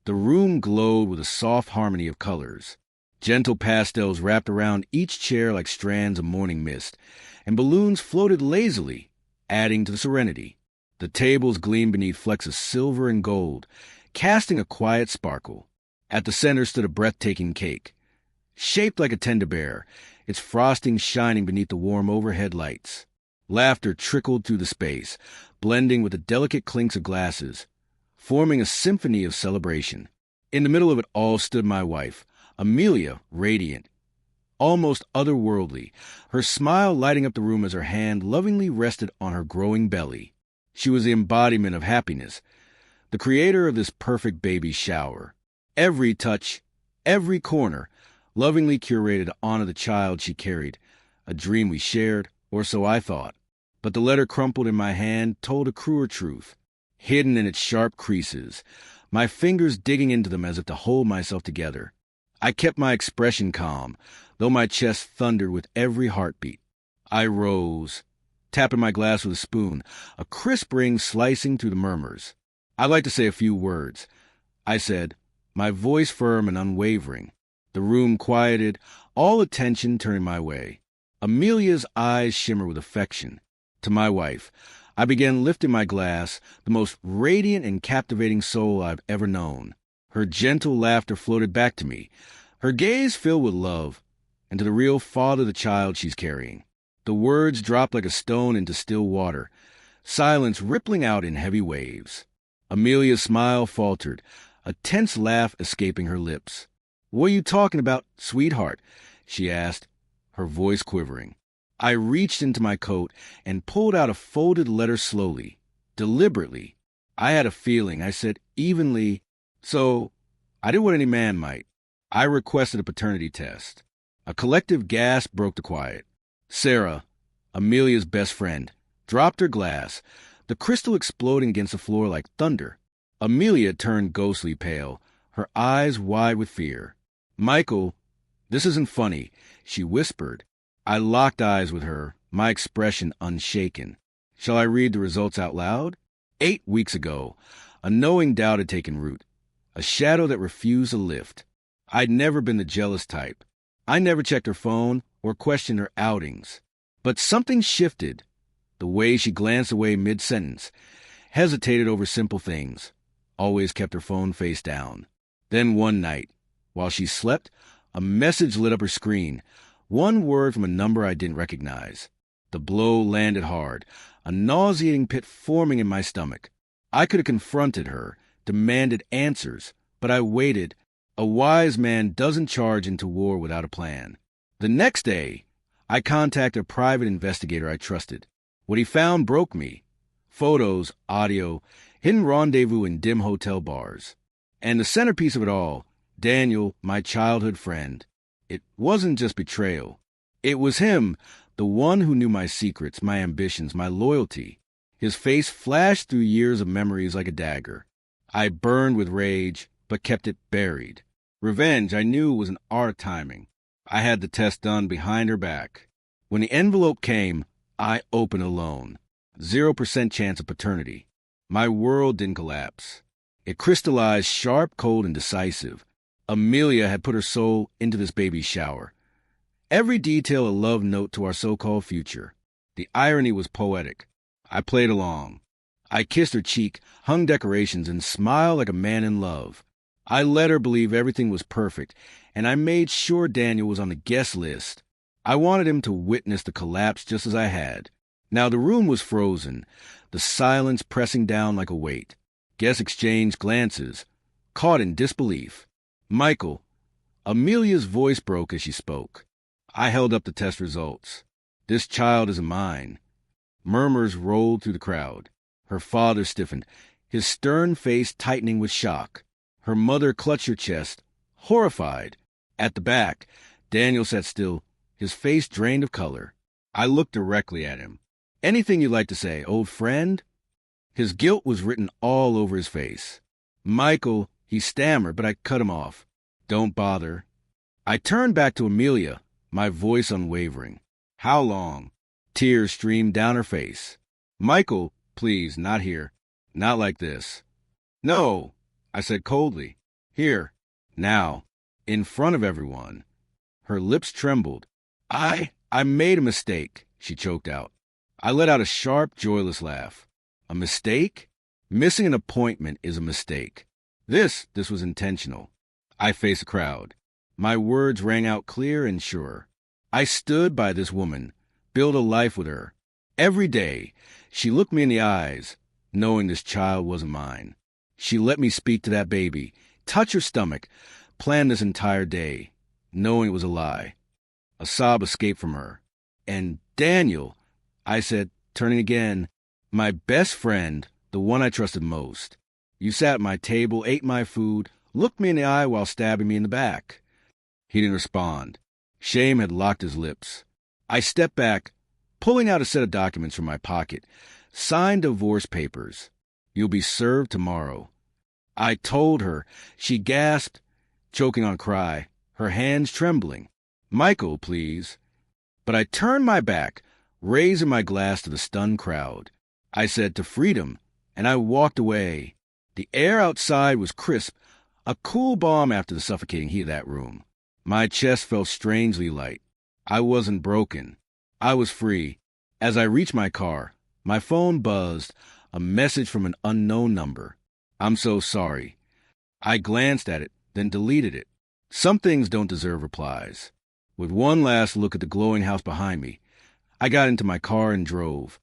The room glowed with a soft harmony of colors. Gentle pastels wrapped around each chair like strands of morning mist, and balloons floated lazily, adding to the serenity. The tables gleamed beneath flecks of silver and gold, casting a quiet sparkle. At the center stood a breathtaking cake, shaped like a tender bear, its frosting shining beneath the warm overhead lights. Laughter trickled through the space, blending with the delicate clinks of glasses, forming a symphony of celebration. In the middle of it all stood my wife, Amelia, radiant, almost otherworldly, her smile lighting up the room as her hand lovingly rested on her growing belly. She was the embodiment of happiness, the creator of this perfect baby shower. Every touch, every corner, lovingly curated to honor the child she carried, a dream we shared, or so I thought. But the letter crumpled in my hand told a cruel truth, hidden in its sharp creases, my fingers digging into them as if to hold myself together. I kept my expression calm, though my chest thundered with every heartbeat. I rose, tapping my glass with a spoon, a crisp ring slicing through the murmurs. "I'd like to say a few words," I said, my voice firm and unwavering. The room quieted, all attention turning my way. Amelia's eyes shimmered with affection. To my wife, I began lifting my glass, the most radiant and captivating soul I've ever known. Her gentle laughter floated back to me, her gaze filled with love, and to the real father the child she's carrying. The words dropped like a stone into still water, silence rippling out in heavy waves. Amelia's smile faltered, a tense laugh escaping her lips. "What are you talking about, sweetheart?" she asked, her voice quivering. I reached into my coat and pulled out a folded letter slowly, deliberately. I had a feeling, I said evenly, "So, I did what any man might. I requested a paternity test." A collective gasp broke the quiet. Sarah, Amelia's best friend, dropped her glass, the crystal exploding against the floor like thunder. Amelia turned ghostly pale, her eyes wide with fear. "Michael, this isn't funny," she whispered. I locked eyes with her, my expression unshaken. Shall I read the results out loud? 8 weeks ago, a knowing doubt had taken root, a shadow that refused to lift. I'd never been the jealous type. I never checked her phone or questioned her outings. But something shifted. The way she glanced away mid-sentence, hesitated over simple things, always kept her phone face down. Then one night, while she slept, a message lit up her screen, one word from a number I didn't recognize. The blow landed hard, a nauseating pit forming in my stomach. I could have confronted her, demanded answers, but I waited. A wise man doesn't charge into war without a plan. The next day, I contacted a private investigator I trusted. What he found broke me. Photos, audio, hidden rendezvous in dim hotel bars. And the centerpiece of it all, Daniel, my childhood friend. It wasn't just betrayal. It was him, the one who knew my secrets, my ambitions, my loyalty. His face flashed through years of memories like a dagger. I burned with rage, but kept it buried. Revenge, I knew, was an art of timing. I had the test done behind her back. When the envelope came, I opened alone. 0% chance of paternity. My world didn't collapse. It crystallized sharp, cold, and decisive. Amelia had put her soul into this baby's shower. Every detail a love note to our so-called future. The irony was poetic. I played along. I kissed her cheek, hung decorations, and smiled like a man in love. I let her believe everything was perfect, and I made sure Daniel was on the guest list. I wanted him to witness the collapse just as I had. Now the room was frozen, the silence pressing down like a weight. Guests exchanged glances, caught in disbelief. "Michael," Amelia's voice broke as she spoke. I held up the test results. "This child isn't mine." Murmurs rolled through the crowd. Her father stiffened, his stern face tightening with shock. Her mother clutched her chest, horrified. At the back, Daniel sat still, his face drained of color. I looked directly at him. "Anything you'd like to say, old friend?" His guilt was written all over his face. "Michael," he stammered, but I cut him off. "Don't bother." I turned back to Amelia, my voice unwavering. "How long?" Tears streamed down her face. "Michael, please, not here. Not like this." "No," I said coldly. Here, now, in front of everyone. Her lips trembled. I made a mistake, she choked out. I let out a sharp, joyless laugh. A mistake? Missing an appointment is a mistake. This was intentional. I faced the crowd. My words rang out clear and sure. I stood by this woman, built a life with her. Every day, she looked me in the eyes, knowing this child wasn't mine. She let me speak to that baby, touch her stomach, plan this entire day, knowing it was a lie. A sob escaped from her. And Daniel, I said, turning again, my best friend, the one I trusted most. You sat at my table, ate my food, looked me in the eye while stabbing me in the back. He didn't respond. Shame had locked his lips. I stepped back, pulling out a set of documents from my pocket. Signed divorce papers. You'll be served tomorrow. I told her. She gasped, choking on a cry, her hands trembling. Michael, please. But I turned my back, raising my glass to the stunned crowd. I said, to freedom, and I walked away. The air outside was crisp, a cool balm after the suffocating heat of that room. My chest felt strangely light. I wasn't broken. I was free. As I reached my car, my phone buzzed, a message from an unknown number. I'm so sorry. I glanced at it, then deleted it. Some things don't deserve replies. With one last look at the glowing house behind me, I got into my car and drove.